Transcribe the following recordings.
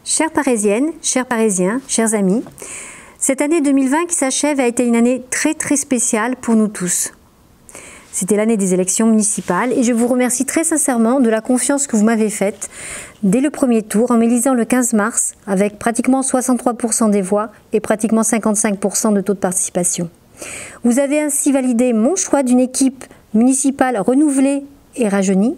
Chères Parisiennes, chers Parisiens, chers amis, cette année 2020 qui s'achève a été une année très spéciale pour nous tous. C'était l'année des élections municipales et je vous remercie très sincèrement de la confiance que vous m'avez faite dès le premier tour en m'élisant le 15 mars avec pratiquement 63% des voix et pratiquement 55% de taux de participation. Vous avez ainsi validé mon choix d'une équipe municipale renouvelée et rajeunie,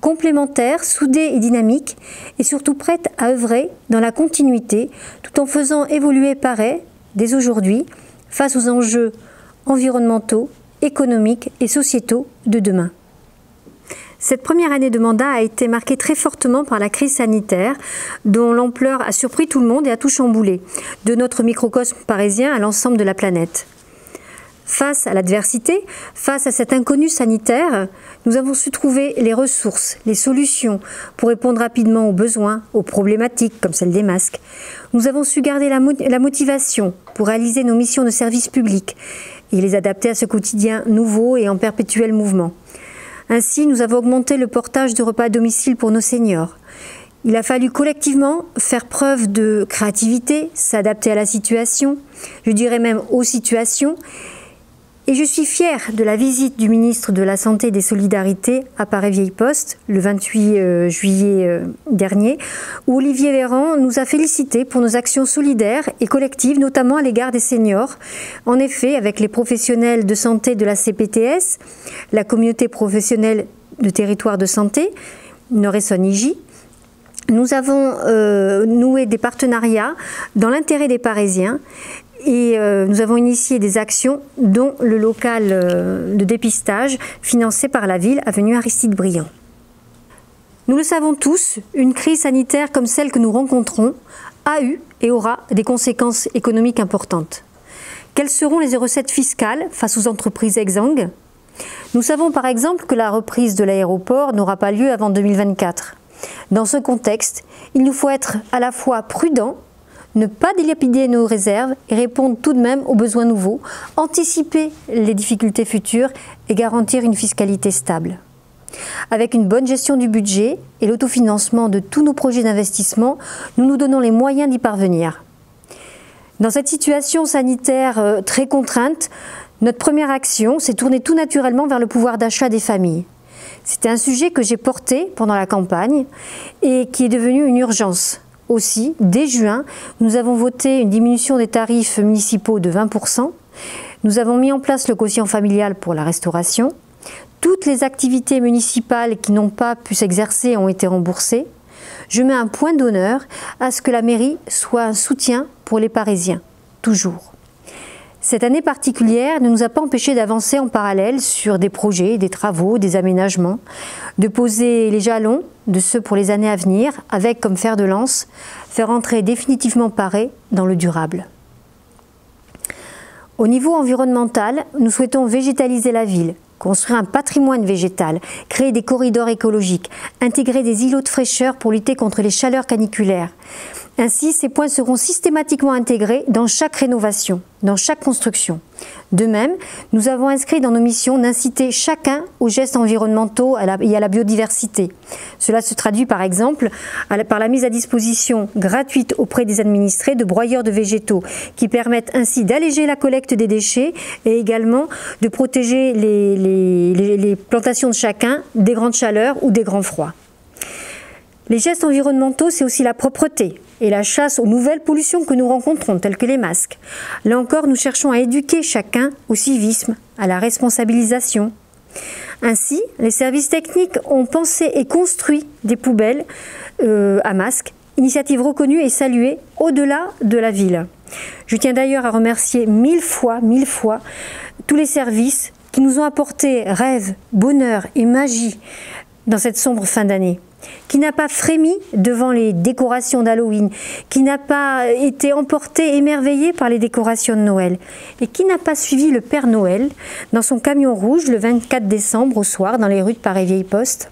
complémentaire, soudée et dynamique, et surtout prête à œuvrer dans la continuité, tout en faisant évoluer Paris dès aujourd'hui face aux enjeux environnementaux, économiques et sociétaux de demain. Cette première année de mandat a été marquée très fortement par la crise sanitaire, dont l'ampleur a surpris tout le monde et a tout chamboulé, de notre microcosme parisien à l'ensemble de la planète. Face à l'adversité, face à cet inconnu sanitaire, nous avons su trouver les ressources, les solutions pour répondre rapidement aux besoins, aux problématiques comme celle des masques. Nous avons su garder la motivation pour réaliser nos missions de service public et les adapter à ce quotidien nouveau et en perpétuel mouvement. Ainsi, nous avons augmenté le portage de repas à domicile pour nos seniors. Il a fallu collectivement faire preuve de créativité, s'adapter à la situation, je dirais même aux situations. Et je suis fière de la visite du ministre de la Santé et des Solidarités à Paris-Vieille-Poste, le 28 juillet dernier, où Olivier Véran nous a félicités pour nos actions solidaires et collectives, notamment à l'égard des seniors. En effet, avec les professionnels de santé de la CPTS, la communauté professionnelle de territoire de santé, Nord-Essonne-IJ, nous avons noué des partenariats dans l'intérêt des Parisiens. Et nous avons initié des actions, dont le local de dépistage financé par la ville, avenue Aristide Briand. Nous le savons tous, une crise sanitaire comme celle que nous rencontrons a eu et aura des conséquences économiques importantes. Quelles seront les recettes fiscales face aux entreprises exsangues? Nous savons par exemple que la reprise de l'aéroport n'aura pas lieu avant 2024. Dans ce contexte, il nous faut être à la fois prudents, ne pas dilapider nos réserves et répondre tout de même aux besoins nouveaux, anticiper les difficultés futures et garantir une fiscalité stable. Avec une bonne gestion du budget et l'autofinancement de tous nos projets d'investissement, nous nous donnons les moyens d'y parvenir. Dans cette situation sanitaire très contrainte, notre première action s'est tournée tout naturellement vers le pouvoir d'achat des familles. C'était un sujet que j'ai porté pendant la campagne et qui est devenu une urgence. Aussi, dès juin, nous avons voté une diminution des tarifs municipaux de 20%. Nous avons mis en place le quotient familial pour la restauration. Toutes les activités municipales qui n'ont pas pu s'exercer ont été remboursées. Je mets un point d'honneur à ce que la mairie soit un soutien pour les Parisiens, toujours. Cette année particulière ne nous a pas empêché d'avancer en parallèle sur des projets, des travaux, des aménagements, de poser les jalons de ceux pour les années à venir, avec comme fer de lance, faire entrer définitivement Paris dans le durable. Au niveau environnemental, nous souhaitons végétaliser la ville, construire un patrimoine végétal, créer des corridors écologiques, intégrer des îlots de fraîcheur pour lutter contre les chaleurs caniculaires. Ainsi, ces points seront systématiquement intégrés dans chaque rénovation, dans chaque construction. De même, nous avons inscrit dans nos missions d'inciter chacun aux gestes environnementaux et à la biodiversité. Cela se traduit par exemple par la mise à disposition gratuite auprès des administrés de broyeurs de végétaux qui permettent ainsi d'alléger la collecte des déchets et également de protéger les plantations de chacun des grandes chaleurs ou des grands froids. Les gestes environnementaux, c'est aussi la propreté et la chasse aux nouvelles pollutions que nous rencontrons, telles que les masques. Là encore, nous cherchons à éduquer chacun au civisme, à la responsabilisation. Ainsi, les services techniques ont pensé et construit des poubelles à masques, initiative reconnue et saluée au-delà de la ville. Je tiens d'ailleurs à remercier mille fois, tous les services qui nous ont apporté rêve, bonheur et magie dans cette sombre fin d'année. Qui n'a pas frémi devant les décorations d'Halloween, qui n'a pas été emporté, émerveillé par les décorations de Noël, et qui n'a pas suivi le Père Noël dans son camion rouge le 24 décembre au soir dans les rues de Paris-Vieille-Poste.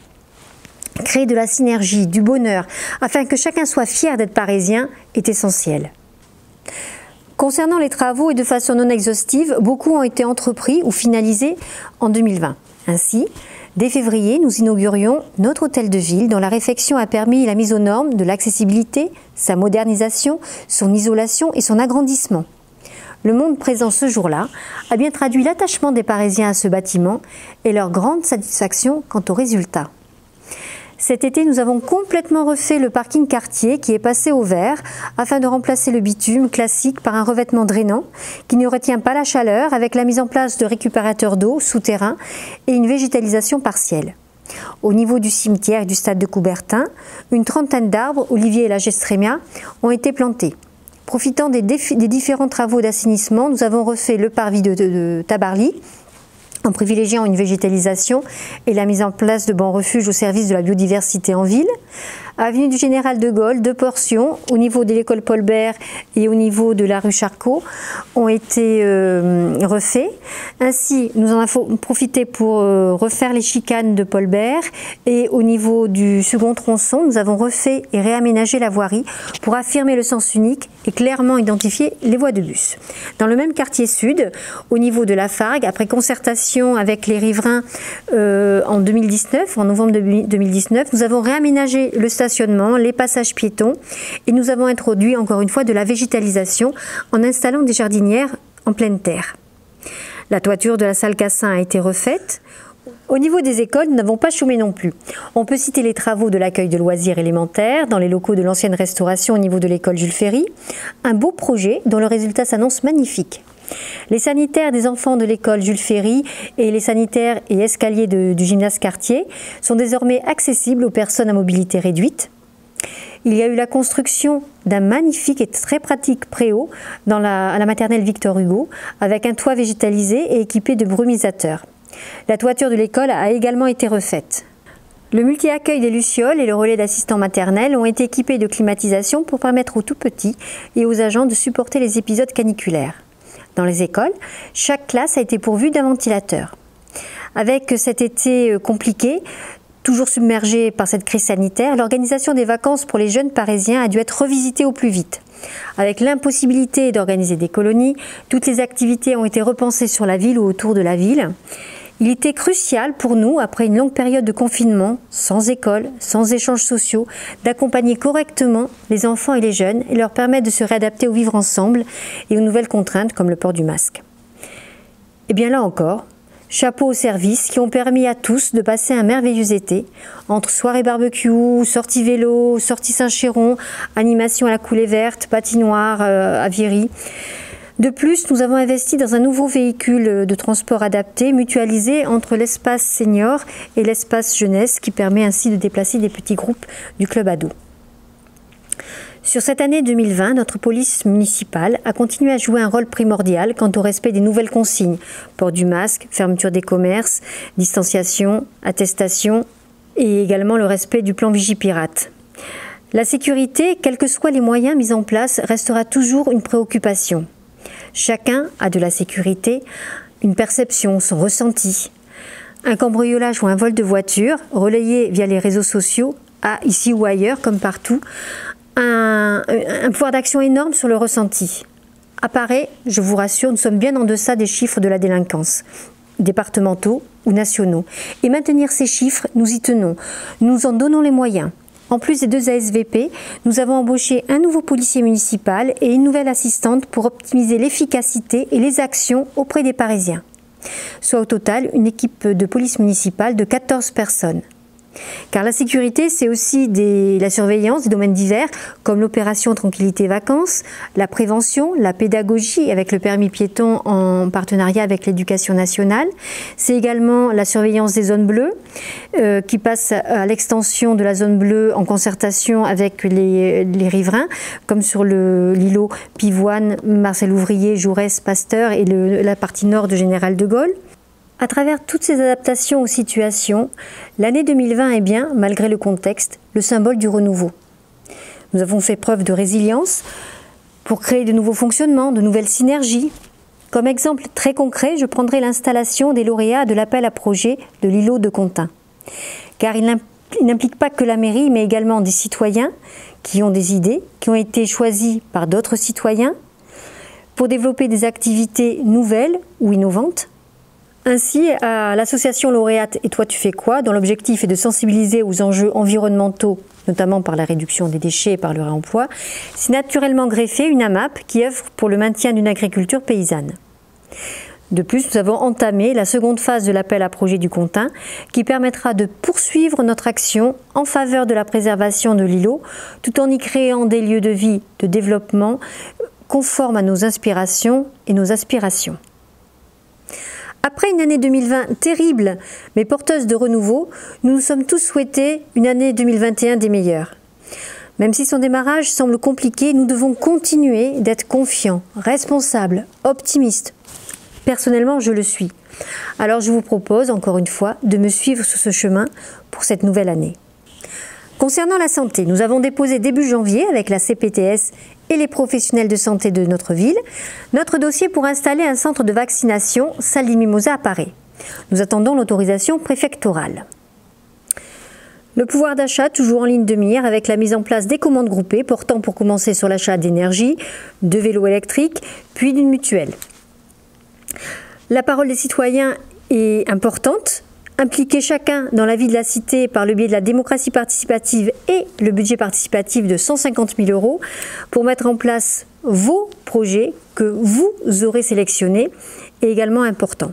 Créer de la synergie, du bonheur, afin que chacun soit fier d'être parisien, est essentiel. Concernant les travaux et de façon non exhaustive, beaucoup ont été entrepris ou finalisés en 2020. Ainsi, Dès février, nous inaugurions notre hôtel de ville dont la réfection a permis la mise aux normes de l'accessibilité, sa modernisation, son isolation et son agrandissement. Le monde présent ce jour-là a bien traduit l'attachement des Parisiens à ce bâtiment et leur grande satisfaction quant aux résultats. Cet été, nous avons complètement refait le parking quartier qui est passé au vert afin de remplacer le bitume classique par un revêtement drainant qui ne retient pas la chaleur avec la mise en place de récupérateurs d'eau souterrains et une végétalisation partielle. Au niveau du cimetière et du stade de Coubertin, une trentaine d'arbres, oliviers et lagestrémia, ont été plantés. Profitant des différents travaux d'assainissement, nous avons refait le parvis de Tabarly, en privilégiant une végétalisation et la mise en place de bancs refuges au service de la biodiversité en ville. Avenue du Général de Gaulle, 2 portions, au niveau de l'école Paul Bert et au niveau de la rue Charcot, ont été refaits. Ainsi, nous en avons profité pour refaire les chicanes de Paul Bert et au niveau du second tronçon, nous avons refait et réaménagé la voirie pour affirmer le sens unique et clairement identifier les voies de bus. Dans le même quartier sud, au niveau de la Fargue, après concertation avec les riverains en 2019, en novembre 2019, nous avons réaménagé le stationnement, les passages piétons et nous avons introduit encore une fois de la végétalisation en installant des jardinières en pleine terre. La toiture de la salle Cassin a été refaite. Au niveau des écoles, nous n'avons pas chômé non plus. On peut citer les travaux de l'accueil de loisirs élémentaires dans les locaux de l'ancienne restauration au niveau de l'école Jules Ferry. Un beau projet dont le résultat s'annonce magnifique. Les sanitaires des enfants de l'école Jules Ferry et les sanitaires et escaliers du gymnase Cartier sont désormais accessibles aux personnes à mobilité réduite. Il y a eu la construction d'un magnifique et très pratique préau à la maternelle Victor Hugo avec un toit végétalisé et équipé de brumisateurs. La toiture de l'école a également été refaite. Le multi-accueil des Lucioles et le relais d'assistants maternels ont été équipés de climatisation pour permettre aux tout-petits et aux agents de supporter les épisodes caniculaires. Dans les écoles, chaque classe a été pourvue d'un ventilateur. Avec cet été compliqué, toujours submergé par cette crise sanitaire, l'organisation des vacances pour les jeunes Parisiens a dû être revisitée au plus vite. Avec l'impossibilité d'organiser des colonies, toutes les activités ont été repensées sur la ville ou autour de la ville. Il était crucial pour nous, après une longue période de confinement, sans école, sans échanges sociaux, d'accompagner correctement les enfants et les jeunes et leur permettre de se réadapter au vivre ensemble et aux nouvelles contraintes comme le port du masque. Et bien là encore, chapeau aux services qui ont permis à tous de passer un merveilleux été, entre soirée barbecue, sortie vélo, sortie Saint-Chéron, animation à la coulée verte, patinoire à Viry. De plus, nous avons investi dans un nouveau véhicule de transport adapté, mutualisé entre l'espace senior et l'espace jeunesse, qui permet ainsi de déplacer des petits groupes du club ado. Sur cette année 2020, notre police municipale a continué à jouer un rôle primordial quant au respect des nouvelles consignes, port du masque, fermeture des commerces, distanciation, attestation et également le respect du plan Vigipirate. La sécurité, quels que soient les moyens mis en place, restera toujours une préoccupation. Chacun a de la sécurité, une perception, son ressenti. Un cambriolage ou un vol de voiture, relayé via les réseaux sociaux, a, ici ou ailleurs, comme partout, un pouvoir d'action énorme sur le ressenti. Apparaît, je vous rassure, nous sommes bien en deçà des chiffres de la délinquance, départementaux ou nationaux. Et maintenir ces chiffres, nous y tenons. Nous en donnons les moyens. En plus des 2 ASVP, nous avons embauché un nouveau policier municipal et une nouvelle assistante pour optimiser l'efficacité et les actions auprès des Parisiens. Soit au total une équipe de police municipale de 14 personnes. Car la sécurité, c'est aussi la surveillance des domaines divers, comme l'opération Tranquillité Vacances, la prévention, la pédagogie avec le permis piéton en partenariat avec l'Éducation nationale. C'est également la surveillance des zones bleues, qui passe à l'extension de la zone bleue en concertation avec les riverains, comme sur l'îlot Pivoine, Marcel Ouvrier, Jaurès, Pasteur et la partie nord de Général de Gaulle. À travers toutes ces adaptations aux situations, l'année 2020 est bien, malgré le contexte, le symbole du renouveau. Nous avons fait preuve de résilience pour créer de nouveaux fonctionnements, de nouvelles synergies. Comme exemple très concret, je prendrai l'installation des lauréats de l'appel à projet de l'îlot de Contin. Car il n'implique pas que la mairie, mais également des citoyens qui ont des idées, qui ont été choisis par d'autres citoyens pour développer des activités nouvelles ou innovantes, Ainsi, à l'association lauréate Et toi tu fais quoi, dont l'objectif est de sensibiliser aux enjeux environnementaux, notamment par la réduction des déchets et par le réemploi, s'est naturellement greffé une AMAP qui œuvre pour le maintien d'une agriculture paysanne. De plus, nous avons entamé la seconde phase de l'appel à projet du Contint qui permettra de poursuivre notre action en faveur de la préservation de l'îlot tout en y créant des lieux de vie, de développement conformes à nos inspirations et nos aspirations. Après une année 2020 terrible mais porteuse de renouveau, nous nous sommes tous souhaités une année 2021 des meilleures. Même si son démarrage semble compliqué, nous devons continuer d'être confiants, responsables, optimistes. Personnellement, je le suis. Alors je vous propose, encore une fois, de me suivre sur ce chemin pour cette nouvelle année. Concernant la santé, nous avons déposé début janvier avec la CPTS et les professionnels de santé de notre ville notre dossier pour installer un centre de vaccination Salle des Mimosas à Paris. Nous attendons l'autorisation préfectorale. Le pouvoir d'achat toujours en ligne de mire avec la mise en place des commandes groupées portant pour commencer sur l'achat d'énergie, de vélos électriques, puis d'une mutuelle. La parole des citoyens est importante. Impliquer chacun dans la vie de la cité par le biais de la démocratie participative et le budget participatif de 150 000 € pour mettre en place vos projets que vous aurez sélectionnés est également important.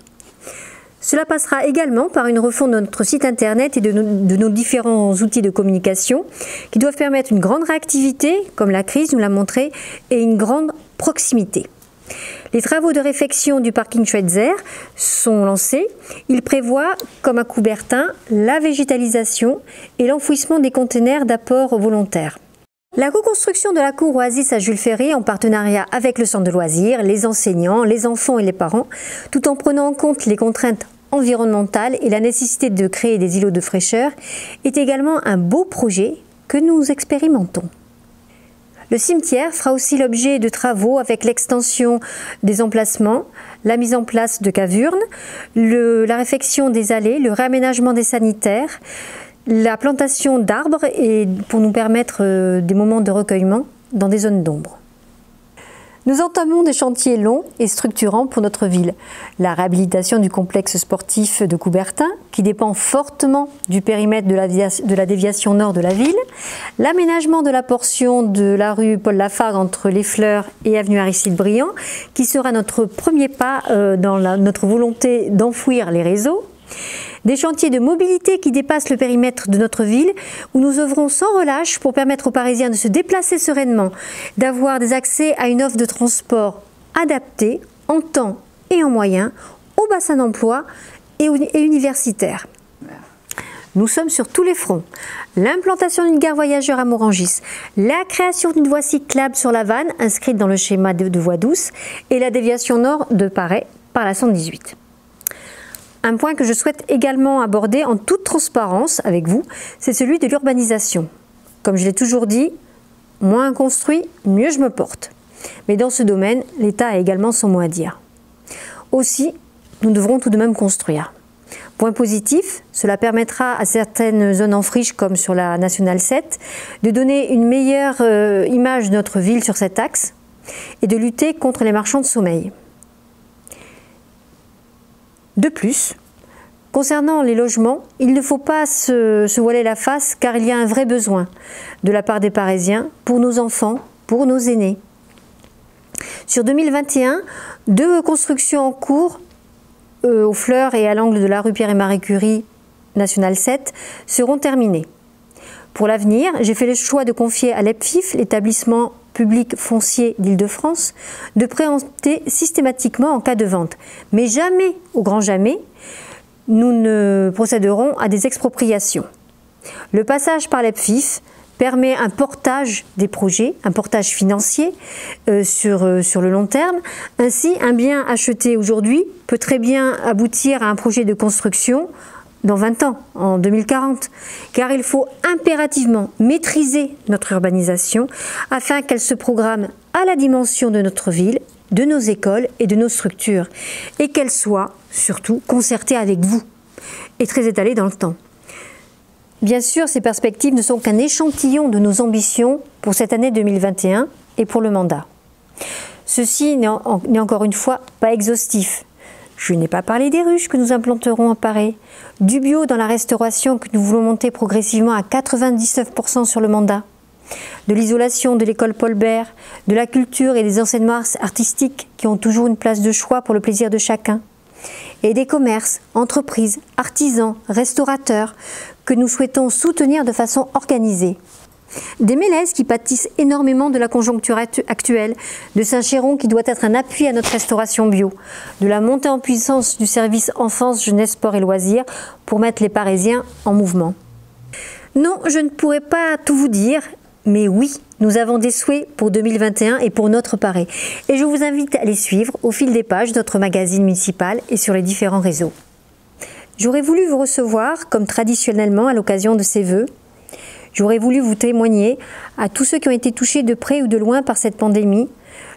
Cela passera également par une refonte de notre site internet et de nos différents outils de communication qui doivent permettre une grande réactivité, comme la crise nous l'a montré, et une grande proximité. Les travaux de réfection du parking Schweitzer sont lancés. Ils prévoient, comme à Coubertin, la végétalisation et l'enfouissement des conteneurs d'apport volontaires. La reconstruction de la cour Oasis à Jules Ferry en partenariat avec le centre de loisirs, les enseignants, les enfants et les parents, tout en prenant en compte les contraintes environnementales et la nécessité de créer des îlots de fraîcheur, est également un beau projet que nous expérimentons. Le cimetière fera aussi l'objet de travaux avec l'extension des emplacements, la mise en place de cavernes, la réfection des allées, le réaménagement des sanitaires, la plantation d'arbres et pour nous permettre des moments de recueillement dans des zones d'ombre. Nous entamons des chantiers longs et structurants pour notre ville. La réhabilitation du complexe sportif de Coubertin, qui dépend fortement du périmètre de la déviation nord de la ville, l'aménagement de la portion de la rue Paul Lafargue entre Les Fleurs et avenue Aristide Briand, qui sera notre premier pas dans notre volonté d'enfouir les réseaux. Des chantiers de mobilité qui dépassent le périmètre de notre ville, où nous œuvrons sans relâche pour permettre aux Parisiens de se déplacer sereinement, d'avoir des accès à une offre de transport adaptée en temps et en moyens au bassin d'emploi et universitaire. Nous sommes sur tous les fronts. L'implantation d'une gare voyageur à Morangis, la création d'une voie cyclable sur la Vanne, inscrite dans le schéma de voie douce, et la déviation nord de Paray par la 118. Un point que je souhaite également aborder en toute transparence avec vous, c'est celui de l'urbanisation. Comme je l'ai toujours dit, moins construit, mieux je me porte. Mais dans ce domaine, l'État a également son mot à dire. Aussi, nous devrons tout de même construire. Point positif, cela permettra à certaines zones en friche, comme sur la Nationale 7, de donner une meilleure image de notre ville sur cet axe et de lutter contre les marchands de sommeil. De plus, concernant les logements, il ne faut pas se voiler la face car il y a un vrai besoin de la part des Parisiens pour nos enfants, pour nos aînés. Sur 2021, 2 constructions en cours aux Fleurs et à l'angle de la rue Pierre et Marie Curie, Nationale 7, seront terminées. Pour l'avenir, j'ai fait le choix de confier à l'EPFIF, l'établissement public foncier d'Île-de-France, de préempter systématiquement en cas de vente. Mais jamais, au grand jamais, nous ne procéderons à des expropriations. Le passage par l'EPFIF permet un portage des projets, un portage financier sur le long terme. Ainsi, un bien acheté aujourd'hui peut très bien aboutir à un projet de construction dans 20 ans, en 2040, car il faut impérativement maîtriser notre urbanisation afin qu'elle se programme à la dimension de notre ville, de nos écoles et de nos structures, et qu'elle soit surtout concertée avec vous et très étalée dans le temps. Bien sûr, ces perspectives ne sont qu'un échantillon de nos ambitions pour cette année 2021 et pour le mandat. Ceci n'est encore une fois pas exhaustif. Je n'ai pas parlé des ruches que nous implanterons en Paray, du bio dans la restauration que nous voulons monter progressivement à 99% sur le mandat, de l'isolation de l'école Paul Bert, de la culture et des enseignements artistiques qui ont toujours une place de choix pour le plaisir de chacun, et des commerces, entreprises, artisans, restaurateurs que nous souhaitons soutenir de façon organisée. Des Mélèzes qui pâtissent énormément de la conjoncture actuelle, de Saint-Chéron qui doit être un appui à notre restauration bio, de la montée en puissance du service enfance, jeunesse, sport et loisirs pour mettre les Parisiens en mouvement. Non, je ne pourrais pas tout vous dire, mais oui, nous avons des souhaits pour 2021 et pour notre Paray. Et je vous invite à les suivre au fil des pages de notre magazine municipal et sur les différents réseaux. J'aurais voulu vous recevoir, comme traditionnellement à l'occasion de ces vœux. J'aurais voulu vous témoigner à tous ceux qui ont été touchés de près ou de loin par cette pandémie,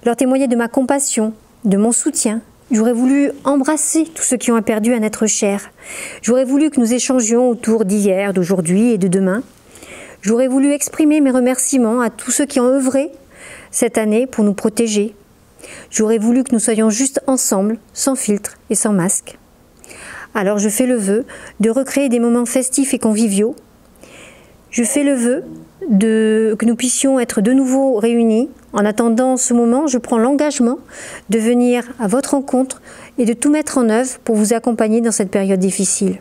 leur témoigner de ma compassion, de mon soutien. J'aurais voulu embrasser tous ceux qui ont perdu un être cher. J'aurais voulu que nous échangions autour d'hier, d'aujourd'hui et de demain. J'aurais voulu exprimer mes remerciements à tous ceux qui ont œuvré cette année pour nous protéger. J'aurais voulu que nous soyons juste ensemble, sans filtre et sans masque. Alors je fais le vœu de recréer des moments festifs et conviviaux. Je fais le vœu que nous puissions être de nouveau réunis. En attendant ce moment, je prends l'engagement de venir à votre rencontre et de tout mettre en œuvre pour vous accompagner dans cette période difficile.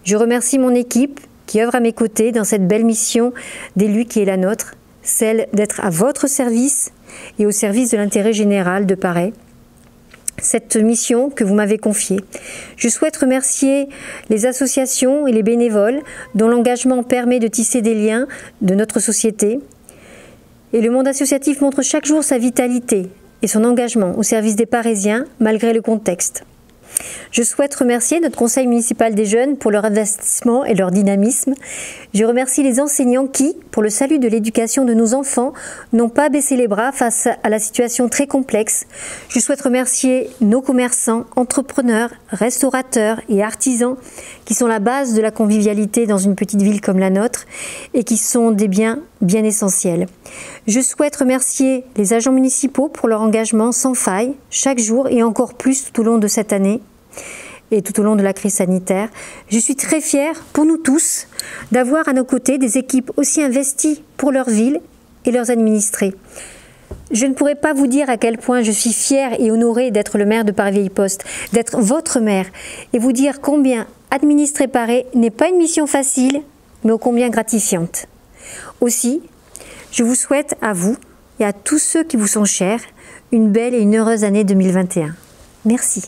Je remercie mon équipe qui œuvre à mes côtés dans cette belle mission d'élu qui est la nôtre, celle d'être à votre service et au service de l'intérêt général de Paray. Cette mission que vous m'avez confiée. Je souhaite remercier les associations et les bénévoles dont l'engagement permet de tisser des liens de notre société. Et le monde associatif montre chaque jour sa vitalité et son engagement au service des Parisiens malgré le contexte. Je souhaite remercier notre conseil municipal des jeunes pour leur investissement et leur dynamisme. Je remercie les enseignants qui, pour le salut de l'éducation de nos enfants, n'ont pas baissé les bras face à la situation très complexe. Je souhaite remercier nos commerçants, entrepreneurs, restaurateurs et artisans qui sont la base de la convivialité dans une petite ville comme la nôtre et qui sont des biens bien essentiels. Je souhaite remercier les agents municipaux pour leur engagement sans faille, chaque jour et encore plus tout au long de cette année et tout au long de la crise sanitaire. Je suis très fière, pour nous tous, d'avoir à nos côtés des équipes aussi investies pour leur ville et leurs administrés. Je ne pourrais pas vous dire à quel point je suis fière et honorée d'être le maire de Paray-Vieille-Poste, d'être votre maire, et vous dire combien administrer Paray n'est pas une mission facile, mais ô combien gratifiante. Aussi, je vous souhaite à vous et à tous ceux qui vous sont chers une belle et une heureuse année 2021. Merci.